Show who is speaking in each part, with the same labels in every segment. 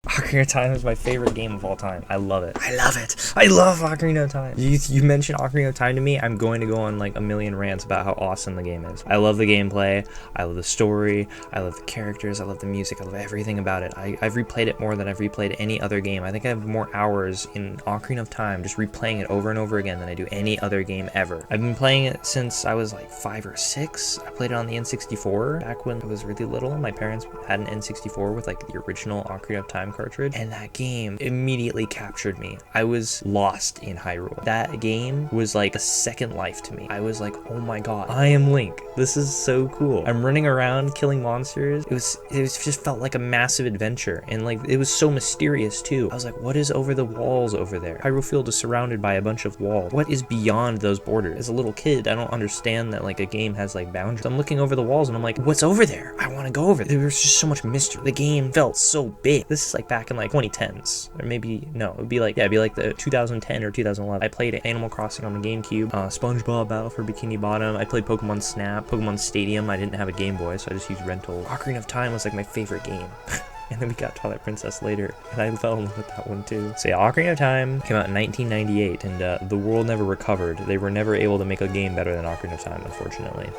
Speaker 1: Ocarina of Time is my favorite game of all time. I love it. I love it. I love Ocarina of Time. You mentioned Ocarina of Time to me, I'm going to go on like a million rants about how awesome the game is. I love the gameplay. I love the story. I love the characters. I love the music. I love everything about it. I've replayed it more than I've replayed any other game. I think I have more hours in Ocarina of Time just replaying it over and over again than I do any other game ever. I've been playing it since I was like 5 or 6. I played it on the N64 back when I was really little. My parents had an N64 with like the original Ocarina of Time cartridge, and that game immediately captured me. I was lost in Hyrule. That game was like a second life to me. I was like, oh my god, I am Link. This is so cool. I'm running around killing monsters. It just felt like a massive adventure, and like it was so mysterious too. I was like, what is over the walls over there? Hyrule Field is surrounded by a bunch of walls. What is beyond those borders? As a little kid, I don't understand that like a game has like boundaries. So I'm looking over the walls and I'm like, what's over there? I want to go over there. There was just so much mystery. The game felt so big. This is like back in like 2010s, or maybe no, it'd be like the 2010 or 2011. I played Animal Crossing on the GameCube, SpongeBob Battle for Bikini Bottom. I played Pokemon Snap, Pokemon Stadium. I didn't have a Game Boy, so I just used rental. Ocarina of Time was like my favorite game. And then we got Twilight Princess later, and I fell in love with that one too. So yeah, Ocarina of Time came out in 1998, and the world never recovered. They were never able to make a game better than Ocarina of Time, unfortunately.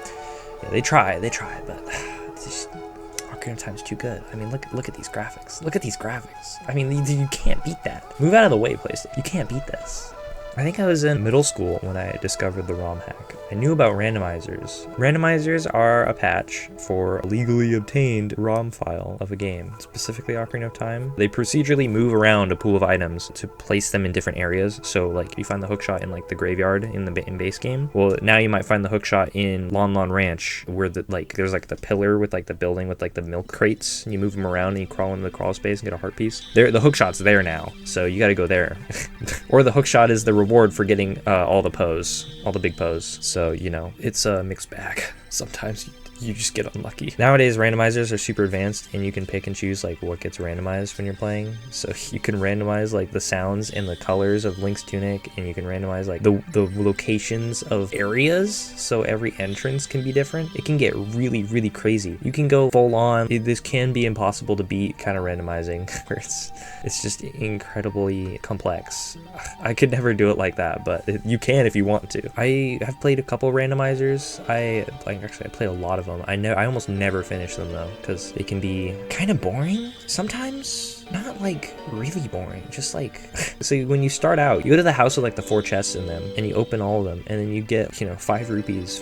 Speaker 1: Yeah, they tried, but just, Ocarina of Time's too good. I mean, look at these graphics. Look at these graphics. I mean, you can't beat that. Move out of the way, PlayStation. You can't beat this. I think I was in middle school when I discovered the ROM hack. I knew about randomizers. Randomizers are a patch for a legally obtained ROM file of a game, specifically Ocarina of Time. They procedurally move around a pool of items to place them in different areas. So like you find the hookshot in like the graveyard in base game. Well, now you might find the hookshot in Lon Lon Ranch, where there's like the pillar with like the building with like the milk crates, and you move them around and you crawl into the crawl space and get a heart piece. The hookshot's there now, so you got to go there. Or the hookshot is the reward for getting all the big pose. So, you know, it's a mixed bag. Sometimes you just get unlucky. Nowadays, randomizers are super advanced, and you can pick and choose like what gets randomized when you're playing. So you can randomize like the sounds and the colors of Link's tunic, and you can randomize like the locations of areas, so every entrance can be different. It can get really, really crazy. You can go full on. This can be impossible to beat kind of randomizing, where it's just incredibly complex. I could never do it like that, but you can if you want to. I have played a couple randomizers. I played a lot of them. I almost never finish them though, because they can be kind of boring sometimes. Not like really boring, just like so when you start out, you go to the house with like the 4 chests in them, and you open all of them, and then you get, you know, 5 rupees,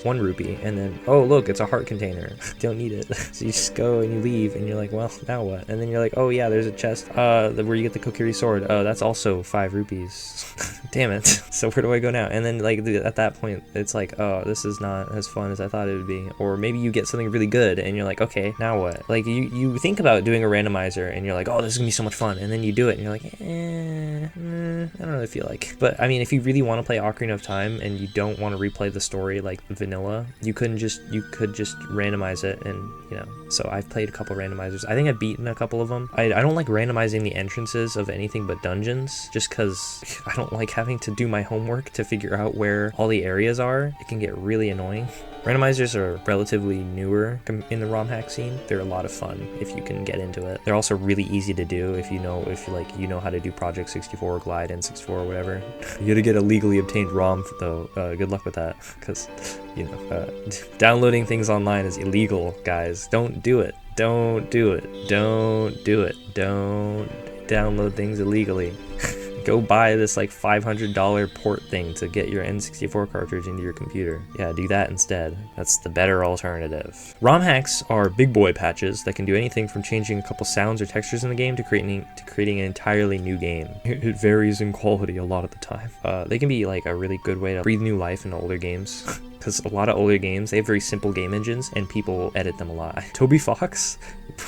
Speaker 1: 1 rupee, and then, oh look, it's a heart container. Don't need it. So you just go and you leave, and you're like, well, now what? And then you're like, oh yeah, there's a chest where you get the Kokiri sword. Oh, that's also 5 rupees. Damn it. So where do I go now? And then like at that point, it's like, oh, this is not as fun as I thought it would be. Or maybe you get something really good, and you're like, okay, now what? Like you think about doing a randomizer, and you're like, oh, this is gonna be so much fun, and then you do it and you're like, I don't really feel like. But I mean, if you really want to play Ocarina of Time and you don't want to replay the story like vanilla, you could just randomize it, and you know. So I've played a couple randomizers. I think I've beaten a couple of them. I don't like randomizing the entrances of anything but dungeons, just because I don't like having to do my homework to figure out where all the areas are. It can get really annoying. Randomizers are relatively newer in the ROM hack scene. They're a lot of fun if you can get into it. They're also really easy to do if you know how to do Project 64 or Glide N64 or whatever. You gotta get a legally obtained ROM though. Good luck with that, because you know, downloading things online is illegal, guys. Don't do it. Don't do it. Don't do it. Don't download things illegally. Go buy this like $500 port thing to get your N64 cartridge into your computer. Yeah, do that instead. That's the better alternative. ROM hacks are big boy patches that can do anything from changing a couple sounds or textures in the game to creating an entirely new game. It varies in quality a lot of the time. They can be like a really good way to breathe new life into older games. Because a lot of older games, they have very simple game engines, and people edit them a lot. Toby Fox,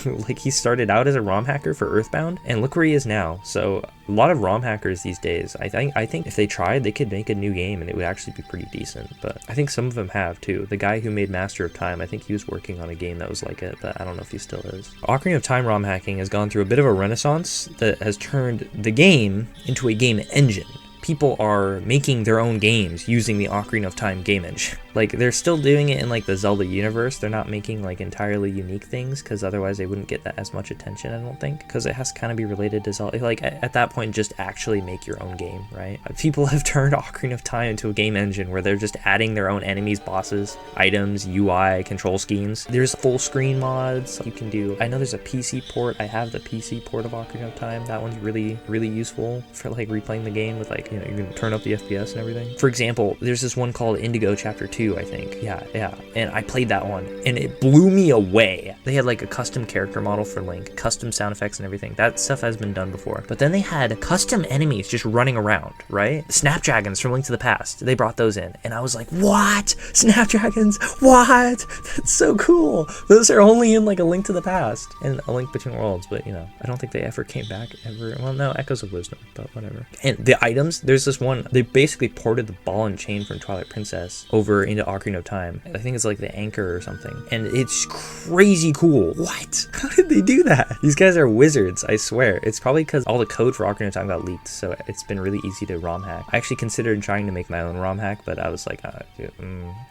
Speaker 1: like he started out as a ROM hacker for Earthbound, and look where he is now. So a lot of ROM hackers these days, I think if they tried, they could make a new game and it would actually be pretty decent. But I think some of them have too. The guy who made Master of Time, I think he was working on a game that was like it, but I don't know if he still is. Ocarina of Time ROM hacking has gone through a bit of a renaissance that has turned the game into a game engine. people are making their own games using the Ocarina of Time game engine. Like, they're still doing it in like the Zelda universe. They're not making like entirely unique things, because otherwise they wouldn't get that as much attention, I don't think, because it has to kind of be related to Zelda. Like, at that point, just actually make your own game, right? People have turned Ocarina of Time into a game engine where they're just adding their own enemies, bosses, items, UI, control schemes. There's full screen mods you can do. I know there's a PC port. I have the PC port of Ocarina of Time. That one's really, really useful for like replaying the game with like, you know, you can turn up the FPS and everything. For example, there's this one called Indigo Chapter 2, I think. Yeah. And I played that one and it blew me away. They had like a custom character model for Link, custom sound effects and everything. That stuff has been done before. But then they had custom enemies just running around, right? Snapdragons from Link to the Past. They brought those in and I was like, what? Snapdragons? What? That's so cool. Those are only in like a Link to the Past and a Link Between Worlds, but you know, I don't think they ever came back ever. Well, no, Echoes of Wisdom, but whatever. And the items, there's this one, they basically ported the ball and chain from Twilight Princess over into Ocarina of Time. I think it's like the anchor or something. And it's crazy cool. What? How did they do that? These guys are wizards, I swear. It's probably because all the code for Ocarina of Time got leaked, so it's been really easy to ROM hack. I actually considered trying to make my own ROM hack, but I was like, dude,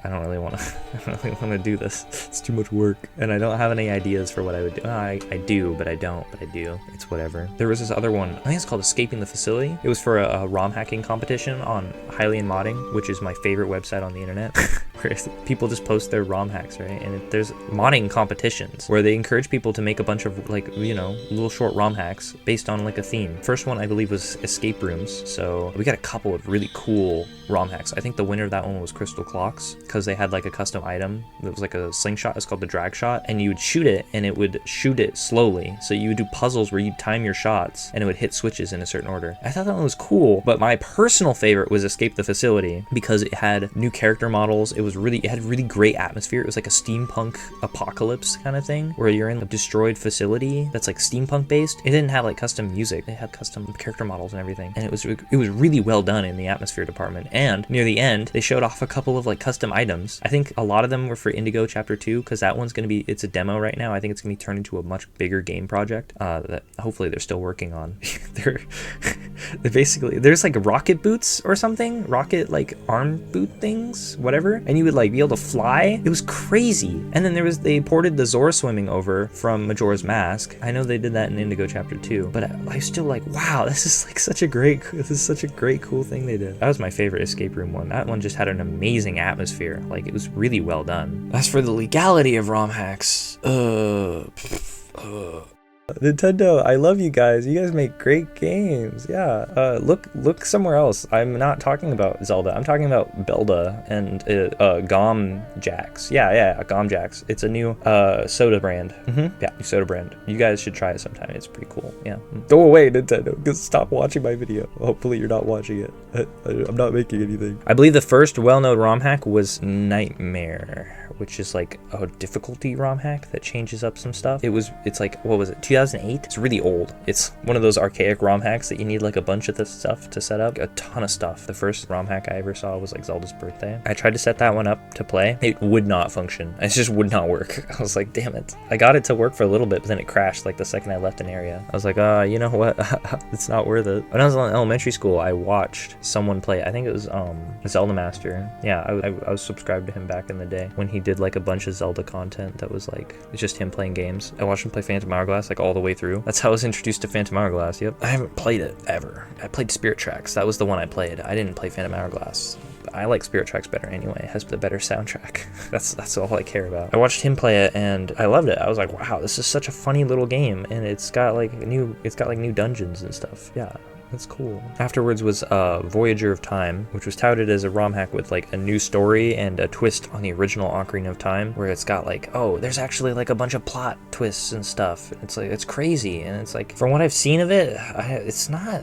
Speaker 1: I don't really want to do this. It's too much work, and I don't have any ideas for what I would do. I do, but I don't, but I do. It's whatever. There was this other one, I think it's called Escaping the Facility. It was for a ROM hacking competition on Hylian Modding, which is my favorite website on the internet. Where people just post their ROM hacks, right? And there's modding competitions where they encourage people to make a bunch of like, you know, little short ROM hacks based on like a theme. First one I believe was escape rooms. So we got a couple of really cool ROM hacks. I think the winner of that one was Crystal Clocks, because they had like a custom item that was like a slingshot. It's called the drag shot, and you would shoot it and it would shoot it slowly. So you would do puzzles where you'd time your shots and it would hit switches in a certain order. I thought that one was cool, but my personal favorite was Escape the Facility because it had new character models. It had really great atmosphere. It was like a steampunk apocalypse kind of thing where you're in a destroyed facility that's like steampunk based. It didn't have like custom music. It had custom character models and everything. And it was really well done in the atmosphere department. And near the end, they showed off a couple of like custom items. I think a lot of them were for Indigo Chapter 2, because that one's going to be, it's a demo right now. I think it's going to be turned into a much bigger game project that hopefully they're still working on. They're basically, there's like rocket boots or something, rocket like arm boot things, whatever. And you would like be able to fly. It was crazy. And then they ported the Zora swimming over from Majora's Mask. I know they did that in Indigo Chapter 2, but I was still like, wow, this is such a great cool thing they did. That was my favorite escape room one. That one just had an amazing atmosphere. Like, it was really well done. As for the legality of ROM hacks, Nintendo, I love you guys. You guys make great games. Yeah. Look somewhere else. I'm not talking about Zelda. I'm talking about Belda and Gom Jacks. Yeah, Gom Jacks. It's a new soda brand. Yeah, new soda brand. You guys should try it sometime. It's pretty cool. Yeah. Go away, Nintendo. Because stop watching my video. Hopefully you're not watching it. I'm not making anything. I believe the first well-known ROM hack was Nightmare, which is like a difficulty ROM hack that changes up some stuff. It's like, what was it, 2008? It's really old. It's one of those archaic ROM hacks that you need like a bunch of this stuff to set up. A ton of stuff. The first ROM hack I ever saw was like Zelda's Birthday. I tried to set that one up to play. It would not function. It just would not work. I was like, damn it. I got it to work for a little bit, but then it crashed like the second I left an area. I was like, you know what? It's not worth it. When I was in elementary school, I watched someone play, I think it was Zelda Master. Yeah, I was subscribed to him back in the day when he did like a bunch of Zelda content that was like, it's just him playing games. I watched him play Phantom Hourglass like all the way through. That's how I was introduced to Phantom Hourglass. Yep. I haven't played it ever. I played Spirit Tracks. That was the one I played. I didn't play Phantom Hourglass. I like Spirit Tracks better anyway. It has the better soundtrack. That's all I care about. I watched him play it and I loved it. I was like, wow, this is such a funny little game, and it's got like new dungeons and stuff. Yeah. That's cool. Afterwards was Voyager of Time, which was touted as a ROM hack with like a new story and a twist on the original Ocarina of Time, where it's got like, oh, there's actually like a bunch of plot twists and stuff. It's like, it's crazy. And it's like, from what I've seen of it, it's not...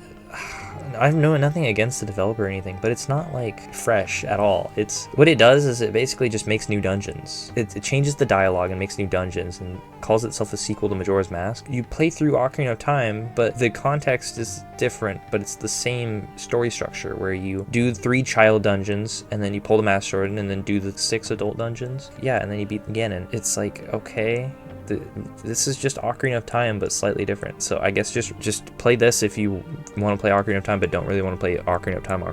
Speaker 1: I know nothing against the developer or anything, but it's not like fresh at all. What it does is it basically just makes new dungeons. It changes the dialogue and makes new dungeons and calls itself a sequel to Majora's Mask. You play through Ocarina of Time, but the context is different, but it's the same story structure where you do 3 child dungeons and then you pull the Master Sword and then do the 6 adult dungeons. Yeah, and then you beat again, and it's like, okay, this is just Ocarina of Time, but slightly different. So I guess just play this if you want to play Ocarina of Time, but don't really want to play Ocarina of Time.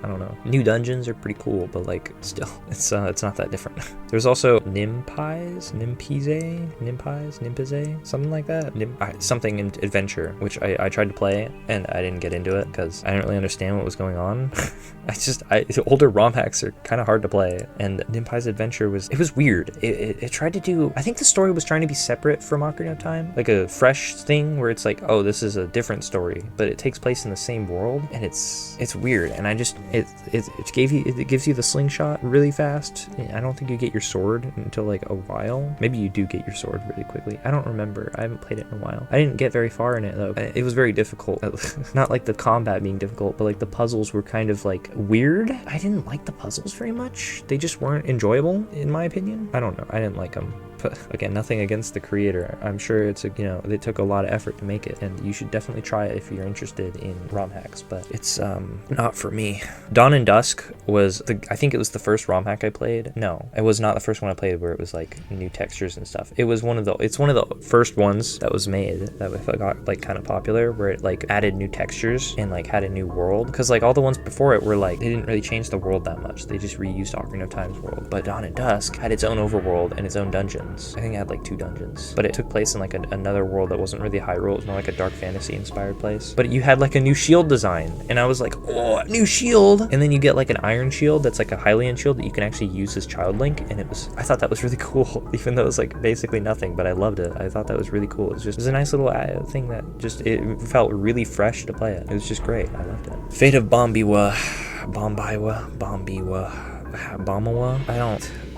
Speaker 1: I don't know. New dungeons are pretty cool, but like still, it's not that different. There's also Nimpize, something like that. Something in adventure, which I tried to play and I didn't get into it because I didn't really understand what was going on. Older romhacks are kind of hard to play, and Nimpize Adventure was weird. It tried to do, I think the story was trying to be separate from Ocarina of Time, like a fresh thing where it's like, oh, this is a different story, but it takes place in the same world, and it's weird. And it gives you the slingshot really fast. I don't think you get your sword until like a while. Maybe you do get your sword really quickly. I don't remember. I haven't played it in a while. I didn't get very far in it though. It was very difficult. Not like the combat being difficult, but like the puzzles were kind of like weird. I didn't like the puzzles very much. They just weren't enjoyable in my opinion. I don't know. I didn't like them. But again, nothing against the creator. I'm sure it took a lot of effort to make it, and you should definitely try it if you're interested in ROM hacks, but it's not for me. Dawn and Dusk was I think it was the first ROM hack I played. No, it was not the first one I played where it was like new textures and stuff. It's one of the first ones that was made that got like kind of popular, where it like added new textures and like had a new world, because like all the ones before it were like they didn't really change the world that much. They just reused Ocarina of Time's world. But Dawn and Dusk had its own overworld and its own dungeon. I think it had like 2 dungeons, but it took place in like another world that wasn't really Hyrule. It was more like a dark fantasy inspired place, but you had like a new shield design, and I was like, oh, new shield. And then you get like an iron shield that's like a Hylian shield that you can actually use as Child Link, and I thought that was really cool, even though it was like basically nothing, but I loved it. I thought that was really cool. It was a nice little thing that it felt really fresh to play it. It was just great. I loved it. Fate of Bombiwa,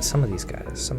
Speaker 1: some of these guys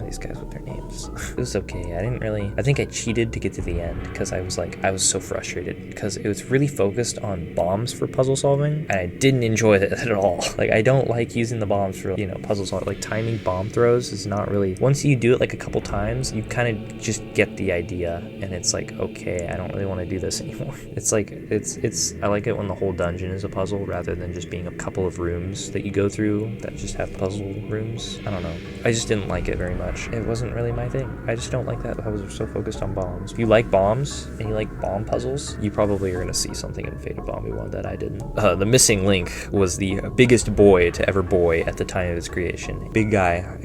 Speaker 1: with their names. It was okay. I think I cheated to get to the end because I was so frustrated because it was really focused on bombs for puzzle solving, and I didn't enjoy it at all. Like, I don't like using the bombs for, puzzle solving. Like, timing bomb throws is not really, once you do it like a couple times, you kind of just get the idea, and it's like, okay, I don't really want to do this anymore. It's like, I like it when the whole dungeon is a puzzle rather than just being a couple of rooms that you go through that just have puzzle rooms. I don't know. I just didn't like it very much. It wasn't really my thing. I just don't like that I was so focused on bombs. If you like bombs and you like bomb puzzles, you probably are going to see something in Fate of Bombi 1 that I didn't. The missing link was the biggest boy to ever boy at the time of its creation. Big guy.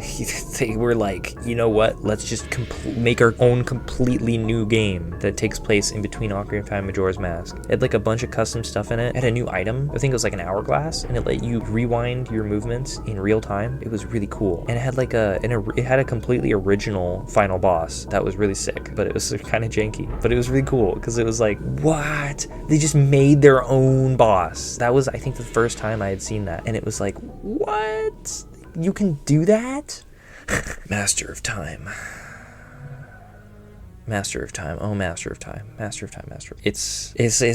Speaker 1: They were like, you know what? Let's just make our own completely new game that takes place in between Ocarina of Time and Majora's Mask. It had like a bunch of custom stuff in it. It had a new item. I think it was like an hourglass, and it let you rewind your movements in real time. It was really cool. And it had like it had a completely original final boss that was really sick, but it was kind of janky, but it was really cool because it was like, what? They just made their own boss. That was, I think, the first time I had seen that, and it was like, what? You can do that? Master of Time. It's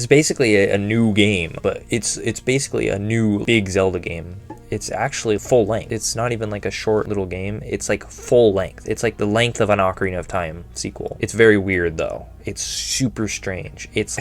Speaker 1: basically a new game, but it's basically a new big Zelda game. It's actually full length. It's not even like a short little game. It's like full length. It's like the length of an Ocarina of Time sequel. It's very weird though. It's super strange. It's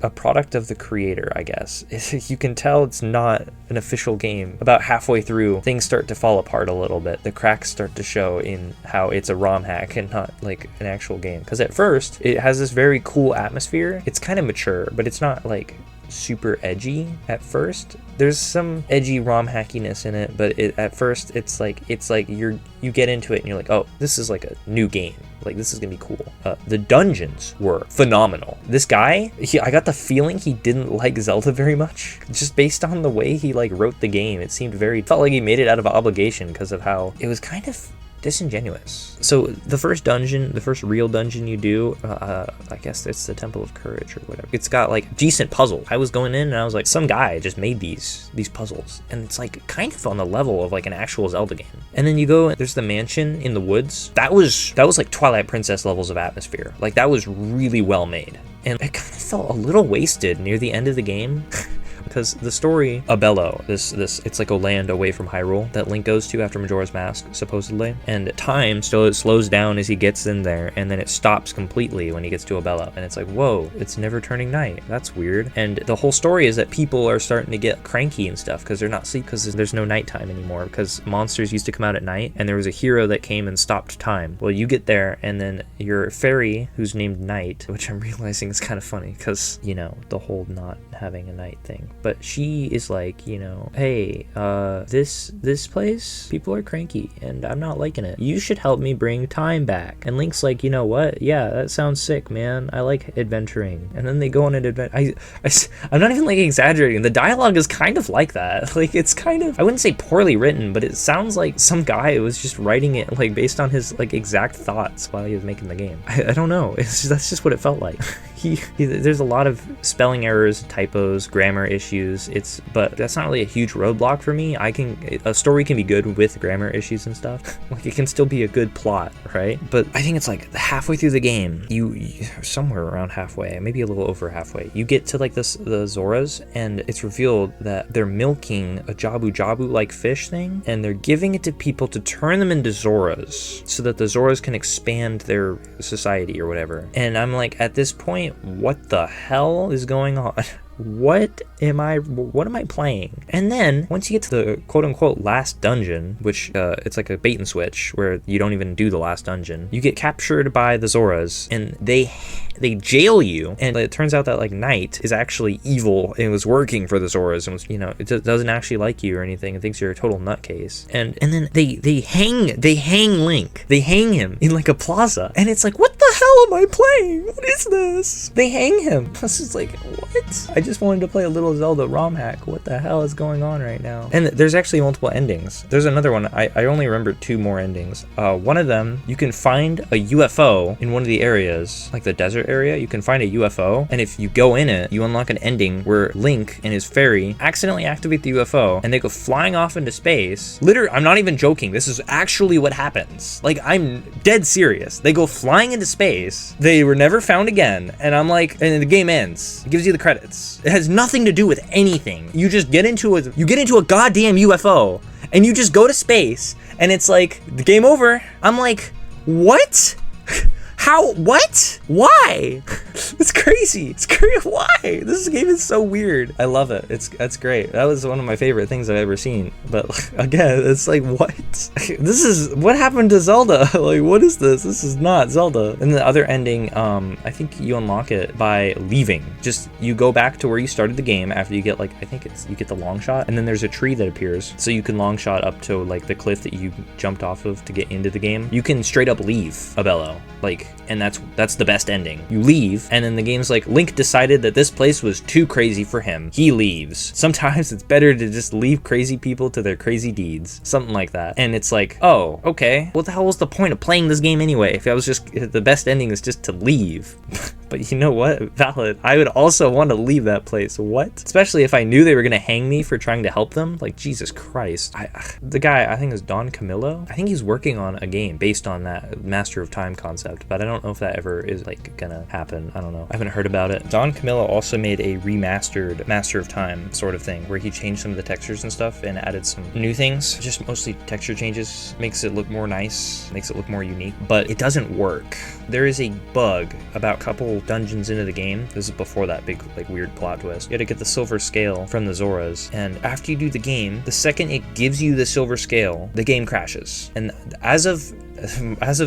Speaker 1: a product of the creator, I guess. You can tell it's not an official game. About halfway through, things start to fall apart a little bit. The cracks start to show in how it's a ROM hack and not like an actual game. Because at first, it has this very cool atmosphere. It's kind of mature, but it's not like super edgy at first. There's some edgy ROM hackiness in it, but at first it's like you get into it and you're like, oh, this is like a new game. Like, this is gonna be cool. The dungeons were phenomenal. This guy, I got the feeling he didn't like Zelda very much, just based on the way he like wrote the game. It felt like he made it out of obligation because of how it was kind of disingenuous. So the first real dungeon you do, I guess it's the Temple of Courage or whatever. It's got like decent puzzles. I was going in and I was like, some guy just made these puzzles, and it's like kind of on the level of like an actual Zelda game. And then you go, there's the mansion in the woods. That was like Twilight Princess levels of atmosphere. Like, that was really well made, and it kind of felt a little wasted near the end of the game. because the story, Abello, this it's like a land away from Hyrule that Link goes to after Majora's Mask, supposedly, and time still slows down as he gets in there, and then it stops completely when he gets to Abello, and it's like, whoa, it's never turning night. That's weird. And the whole story is that people are starting to get cranky and stuff because they're not sleep, because there's no nighttime anymore, because monsters used to come out at night, and there was a hero that came and stopped time. Well, you get there, and then your fairy, who's named Night, which I'm realizing is kind of funny because, you know, the whole not having a night thing, but she is like, you know, hey, this place, people are cranky and I'm not liking it. You should help me bring time back. And Link's like, you know what? Yeah, that sounds sick, man. I like adventuring. And then they go on an adventure. I'm not even like exaggerating. The dialogue is kind of like that. Like, it's kind of, I wouldn't say poorly written, but it sounds like some guy was just writing it like based on his like exact thoughts while he was making the game. I don't know. That's just what it felt like. There's a lot of spelling errors, typos, grammar issues. But that's not really a huge roadblock for me. A story can be good with grammar issues and stuff. Like, it can still be a good plot, right? But I think it's like halfway through the game, you somewhere around halfway, maybe a little over halfway, you get to like the Zoras, and it's revealed that they're milking a Jabu like fish thing, and they're giving it to people to turn them into Zoras so that the Zoras can expand their society or whatever. And I'm like, at this point, what the hell is going on? What am I playing? And then once you get to the quote-unquote last dungeon, which it's like a bait and switch where you don't even do the last dungeon, you get captured by the Zoras, and they jail you, and it turns out that like Night is actually evil and was working for the Zoras, and was, you know, it doesn't actually like you or anything, and thinks you're a total nutcase. And then they hang Link. They hang him in like a plaza, and it's like, what the hell am I playing? What is this? They hang him. This is like, what? I just wanted to play a little Zelda ROM hack. What the hell is going on right now? And there's actually multiple endings. There's another one. I only remember 2 more endings. One of them, you can find a UFO in one of the areas, like the desert area. You can find a UFO, and if you go in it, you unlock an ending where Link and his fairy accidentally activate the UFO, and they go flying off into space. Literally, I'm not even joking. This is actually what happens. Like, I'm dead serious. They go flying into space. They were never found again. And I'm like, and the game ends. It gives you the credits. It has nothing to do with anything. You just get into a goddamn UFO, and you just go to space, and it's like, the game over. I'm like, what? How? What? Why? It's crazy. It's crazy. Why? This game is so weird. I love it. That's great. That was one of my favorite things I've ever seen. But again, it's like, what? This is what happened to Zelda. Like, what is this? This is not Zelda. And the other ending, I think you unlock it by leaving. Just you go back to where you started the game after you get like, I think you get the long shot, and then there's a tree that appears, so you can long shot up to like the cliff that you jumped off of to get into the game. You can straight up leave Abello, like. And that's the best ending. You leave, and then the game's like, Link decided that this place was too crazy for him. He leaves. Sometimes it's better to just leave crazy people to their crazy deeds. Something like that. And it's like, oh, okay. What the hell was the point of playing this game anyway? If I was just, the best ending is just to leave. But you know what? Valid. I would also want to leave that place. What? Especially if I knew they were going to hang me for trying to help them. Like, Jesus Christ. The guy, I think is Don Camillo. I think he's working on a game based on that Master of Time concept, but I don't know if that ever is like gonna happen. I don't know. I haven't heard about it. Don Camillo also made a remastered Master of Time sort of thing where he changed some of the textures and stuff and added some new things. Just mostly texture changes. Makes it look more nice. Makes it look more unique. But it doesn't work. There is a bug about a couple dungeons into the game. This is before that big like weird plot twist. You had to get the silver scale from the Zoras, and after you do the game, the second it gives you the silver scale, the game crashes. And as of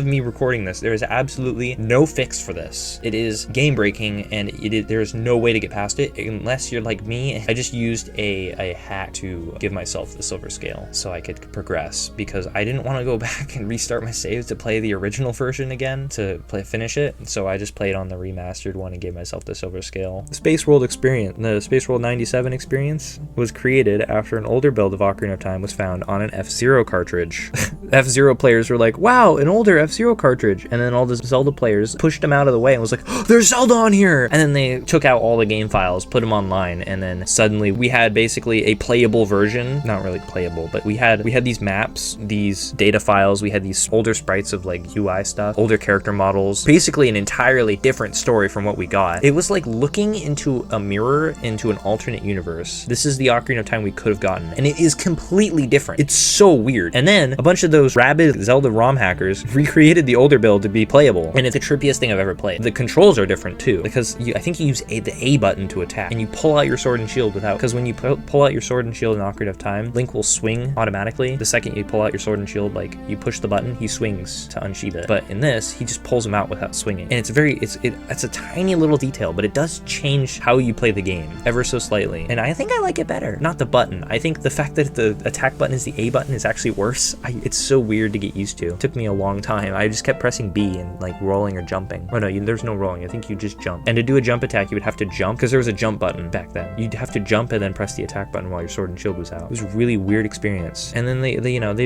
Speaker 1: me recording this, there is absolutely no fix for this. It is game breaking, and there is no way to get past it unless you're like me. I just used a hack to give myself the silver scale so I could progress, because I didn't want to go back and restart my saves to play the original version again to finish it. So I just played on the remastered one and gave myself the silver scale. The Space World experience, the Space World 97 experience, was created after an older build of Ocarina of Time was found on an F-Zero cartridge. F-Zero players were like, wow, an older F-Zero cartridge. And then all the Zelda players pushed them out of the way and was like, oh, there's Zelda on here. And then they took out all the game files, put them online, and then suddenly we had basically a playable version. Not really playable, but we had these maps, these data files, we had these older sprites of like UI stuff, older character models, basically an entirely different story from what we got. It was like looking into a mirror into an alternate universe. This is the Ocarina of Time we could have gotten, and it is completely different. It's so weird. And then a bunch of those rabid Zelda ROM hackers recreated the older build to be playable, and it's the trippiest thing I've ever played. The controls are different too, because I think you use the A button to attack, and you pull out your sword and shield without, because when you pull out your sword and shield in Ocarina of Time, Link will swing automatically. The second you pull out your sword and shield, like you push the button, he swings to unsheath it. But in this, he just pulls them out without swinging. And it's a tiny little detail, but it does change how you play the game ever so slightly. And I think I like it better. Not the button. I think the fact that the attack button is the A button is actually worse. It's so weird to get used to. It took me a long time. I just kept pressing B and like rolling or jumping. Oh no, there's no rolling. I think you just jump. And to do a jump attack, you would have to jump, because there was a jump button back then. You'd have to jump and then press the attack button while your sword and shield was out. It was a really weird experience. And then they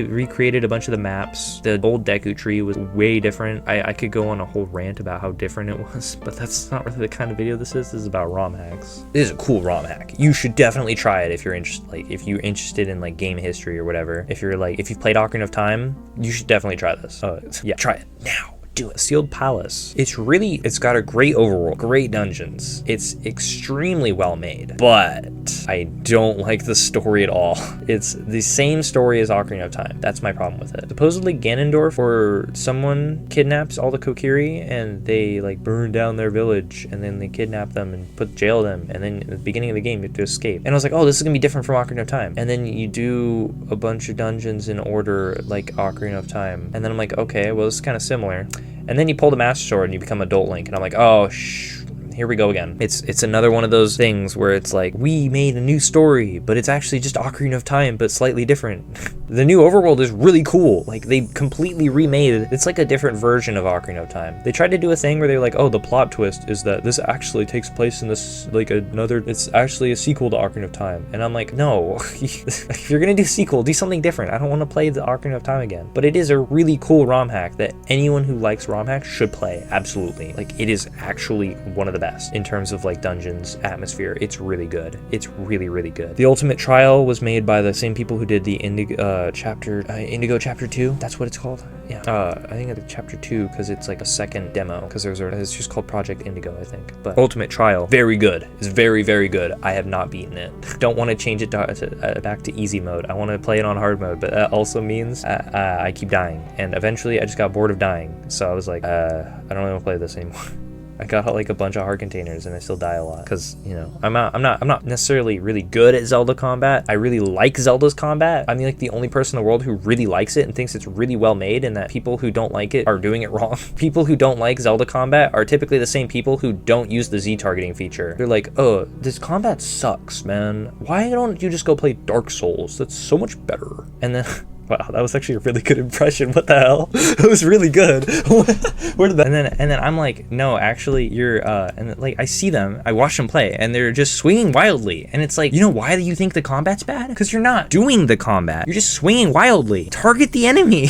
Speaker 1: recreated a bunch of the maps. The old Deku tree was way different. I could go on a whole rant about how different it was, but that's not really the kind of video this is. This is about ROM hacks. This is a cool ROM hack. You should definitely try it if you're interested. Like if you're interested in like game history or whatever. If you've played Ocarina of Time, you should definitely try this. Yeah, try it now. Do it. Sealed Palace. It's got a great overworld, great dungeons. It's extremely well made, but I don't like the story at all. It's the same story as Ocarina of Time. That's my problem with it. Supposedly Ganondorf or someone kidnaps all the Kokiri and they like burn down their village, and then they kidnap them and jail them, and then at the beginning of the game you have to escape. And I was like, oh, this is gonna be different from Ocarina of Time. And then you do a bunch of dungeons in order like Ocarina of Time. And then I'm like, okay, well, this is kind of similar. And then you pull the Master Sword and you become Adult Link, and I'm like, oh, here we go again. It's another one of those things where it's like, we made a new story, but it's actually just Ocarina of Time, but slightly different. The new overworld is really cool. Like, they completely remade it. It's like a different version of Ocarina of Time. They tried to do a thing where they're like, oh, the plot twist is that this actually takes place in this, like, it's actually a sequel to Ocarina of Time. And I'm like, no, if you're gonna do a sequel, do something different. I don't want to play the Ocarina of Time again. But it is a really cool ROM hack that anyone who likes ROM hacks should play. Absolutely. Like, it is actually one of the best in terms of like dungeons, atmosphere. It's really good. It's really, really good. The Ultimate Trial was made by the same people who did the Indigo Chapter 2. That's what it's called. Yeah. I think it's Chapter 2 because it's like a second demo, because it's just called Project Indigo, I think. But Ultimate Trial, very good. It's very, very good. I have not beaten it. Don't want to change it back to easy mode. I want to play it on hard mode, but that also means I keep dying. And eventually I just got bored of dying. So I was like, I don't want to play this anymore. I got like a bunch of heart containers and I still die a lot because, you know, I'm not necessarily really good at Zelda combat. I really like Zelda's combat. I'm like the only person in the world who really likes it and thinks it's really well made, and that people who don't like it are doing it wrong. People who don't like Zelda combat are typically the same people who don't use the Z targeting feature. They're like, oh, this combat sucks, man. Why don't you just go play Dark Souls? That's so much better. And then wow, that was actually a really good impression. What the hell? It was really good. Where did that? And then I'm like, no, actually, you're. And like I see them, I watch them play, and they're just swinging wildly. And it's like, you know why do you think the combat's bad? Because you're not doing the combat. You're just swinging wildly. Target the enemy.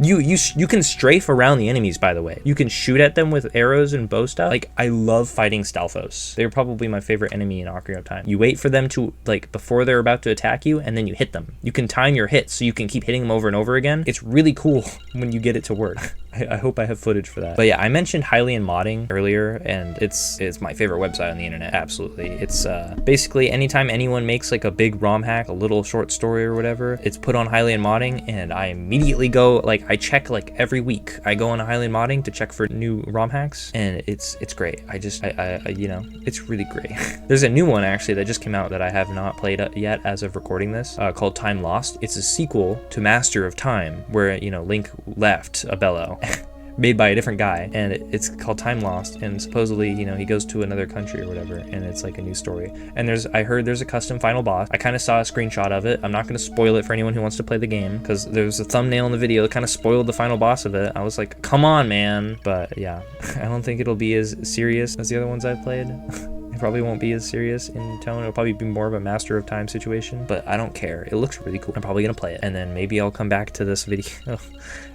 Speaker 1: You can strafe around the enemies, by the way. You can shoot at them with arrows and bow stuff. Like, I love fighting Stalfos. They're probably my favorite enemy in Ocarina of Time. You wait for them to, like, before they're about to attack you, and then you hit them. You can time your hits so you can keep hitting them over and over again. It's really cool when you get it to work. I hope I have footage for that. But yeah, I mentioned Hylian Modding earlier, and it's my favorite website on the internet, absolutely. It's basically anytime anyone makes like a big ROM hack, a little short story or whatever, it's put on Hylian Modding, and I immediately go, like, I check like every week. I go on Hylian Modding to check for new ROM hacks, and it's great. I you know, it's really great. There's a new one actually that just came out that I have not played yet as of recording this, called Time Lost. It's a sequel to Master of Time, where, you know, Link left a bellow. Made by a different guy, and it's called Time Lost, and supposedly, you know, he goes to another country or whatever, and it's like a new story. And I heard there's a custom final boss. I kind of saw a screenshot of it. I'm not going to spoil it for anyone who wants to play the game, because there's a thumbnail in the video that kind of spoiled the final boss of it. I was like, come on, man. But yeah, I don't think it'll be as serious as the other ones I've played. It probably won't be as serious in tone. It'll probably be more of a Master of Time situation, but I don't care. It looks really cool. I'm probably gonna play it, and then maybe I'll come back to this video.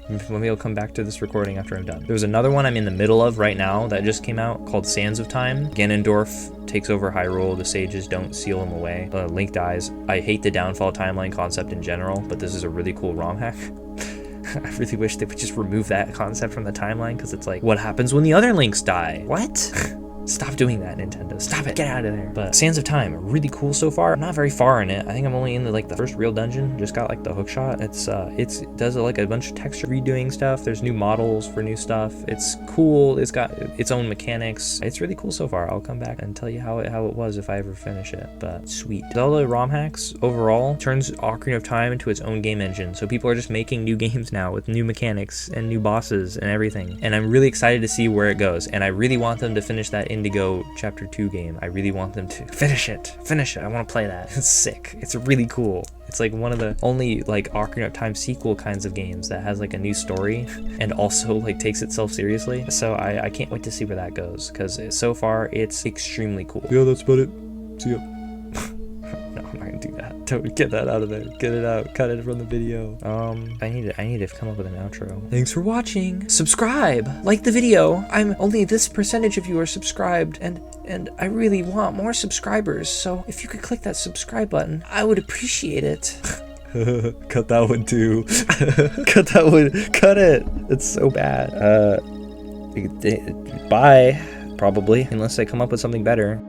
Speaker 1: Maybe I'll come back to this recording after I'm done. There's another one I'm in the middle of right now that just came out called Sands of Time. Ganondorf takes over Hyrule. The sages don't seal him away. Link dies. I hate the downfall timeline concept in general, but this is a really cool ROM hack. I really wish they would just remove that concept from the timeline, because it's like, what happens when the other Links die? What? Stop doing that, Nintendo. Stop it. Get out of there. But Sands of Time, really cool so far. I'm not very far in it. I think I'm only in the first real dungeon. Just got like the hook shot. It does like a bunch of texture redoing stuff. There's new models for new stuff. It's cool. It's got its own mechanics. It's really cool so far. I'll come back and tell you how it was if I ever finish it. But sweet. Zelda Romhacks overall turns Ocarina of Time into its own game engine. So people are just making new games now with new mechanics and new bosses and everything. And I'm really excited to see where it goes. And I really want them to finish that Indigo Chapter 2 game. I really want them to finish it. I want to play that. It's sick. It's really cool. It's like one of the only like Ocarina of Time sequel kinds of games that has like a new story and also like takes itself seriously. So I can't wait to see where that goes, because so far it's extremely cool.
Speaker 2: Yeah, that's about it. See ya.
Speaker 1: No, I'm not gonna do that. Don't get that out of there. Get it out. Cut it from the video. I need to come up with an outro. Thanks for watching. Subscribe. Like the video. I'm only this percentage of you are subscribed, and I really want more subscribers. So if you could click that subscribe button, I would appreciate it.
Speaker 2: Cut that one too.
Speaker 1: Cut that one. Cut it. It's so bad. Bye. Probably, unless I come up with something better.